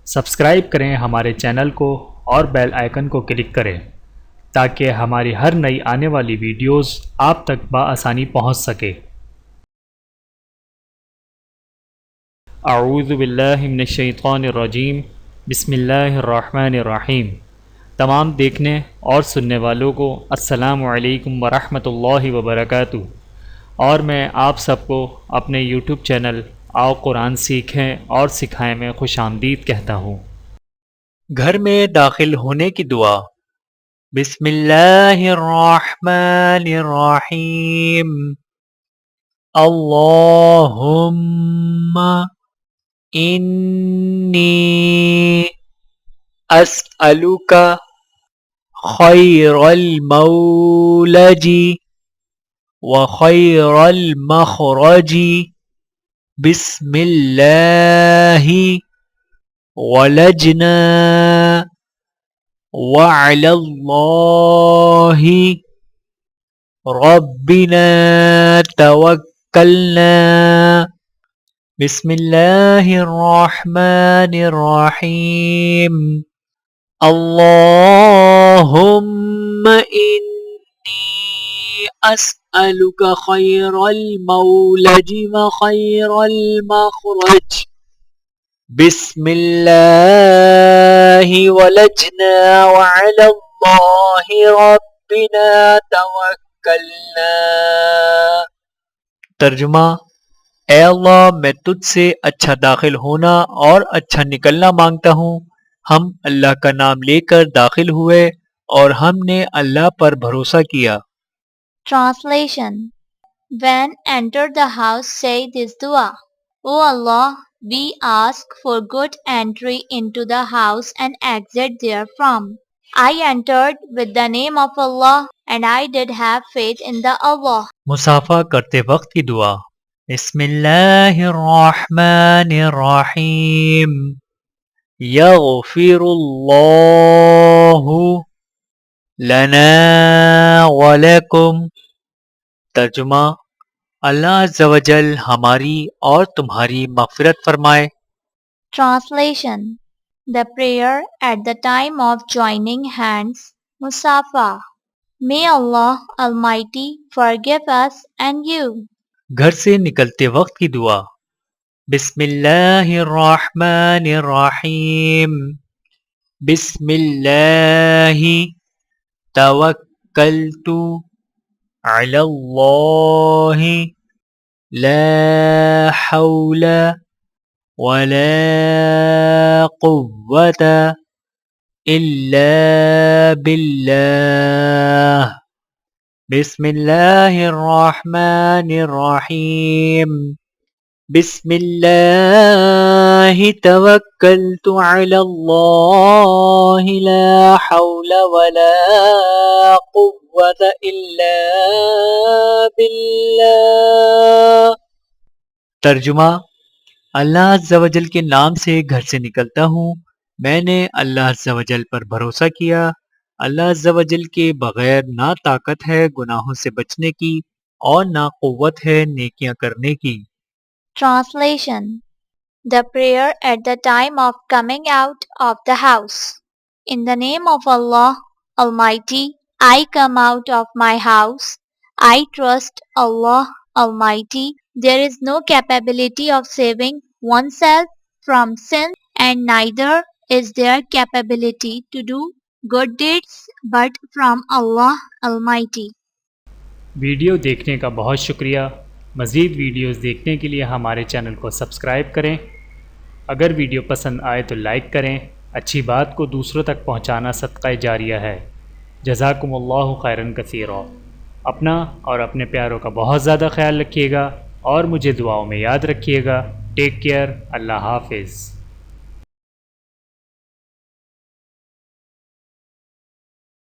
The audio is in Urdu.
سبسکرائب کریں ہمارے چینل کو اور بیل آئیکن کو کلک کریں تاکہ ہماری ہر نئی آنے والی ویڈیوز آپ تک بآسانی پہنچ سکے۔ اعوذ باللہ من الشیطان الرجیم، بسم اللہ الرحمن الرحیم۔ تمام دیکھنے اور سننے والوں کو السلام علیکم ورحمۃ اللہ وبرکاتہ، اور میں آپ سب کو اپنے یوٹیوب چینل آؤ قرآن سیکھیں اور سکھائیں میں خوش آمدید کہتا ہوں۔ گھر میں داخل ہونے کی دعا۔ بسم اللہ الرحمن الرحیم۔ اللہم انی اسألک خیر المولج وخیر المخرج، بسم اللہ ولجنا وعلى الله ربنا توكلنا، بسم الله الرحمن الرحيم۔ اللهم إني أسألك خير المولج وخير المخرج، بسم اللہ ولجنا وعلى اللہ ربنا توکلنا۔ ترجمہ: اے اللہ، میں تجھ سے اچھا داخل ہونا اور اچھا نکلنا مانگتا ہوں۔ ہم اللہ کا نام لے کر داخل ہوئے اور ہم نے اللہ پر بھروسہ کیا۔ Translation: When enter the house, say this dua: O Allah, we ask for good entry into the house and exit therefrom. I entered with the name of Allah and I did have faith in the Allah. مسافہ کرتے وقت کی دعا۔ بسم اللہ الرحمن الرحیم۔ یغفر اللہ لنا ولکم۔ ترجمہ: اللہ عز و جل ہماری اور تمہاری مغفرت فرمائے۔ Translation: The prayer at the time of joining hands, Musafa. May Allah Almighty forgive us and you. گھر سے نکلتے وقت کی دعا۔ بسم اللہ الرحمن الرحیم۔ بسم اللہ توکلت علی اللہ لا حول ولا قوة الا باللہ، بسم اللہ الرحمن الرحیم۔ بسم اللہ توکلت علی اللہ لا حول ولا قوة الا باللہ۔ ترجمہ: اللہ عز و جل کے نام سے گھر سے نکلتا ہوں، میں نے اللہ عز و جل پر بھروسہ کیا۔ اللہ عز و جل کے بغیر نہ طاقت ہے گناہوں سے بچنے کی اور نہ قوت ہے نیکیاں کرنے کی۔ Translation: The prayer at the time of coming out of the house. In the name of Allah Almighty, I come out of my house. I trust Allah Almighty. There is no capability of saving oneself from sin, and neither is there capability to do good deeds but from Allah Almighty. Video دیکھنے کا بہت شکریہ۔ مزید ویڈیوز دیکھنے کے لیے ہمارے چینل کو سبسکرائب کریں۔ اگر ویڈیو پسند آئے تو لائک کریں۔ اچھی بات کو دوسروں تک پہنچانا صدقہ جاریہ ہے۔ جزاکم اللہ خیرا کثیرا۔ اپنا اور اپنے پیاروں کا بہت زیادہ خیال رکھیے گا اور مجھے دعاؤں میں یاد رکھیے گا۔ Take care. اللہ حافظ۔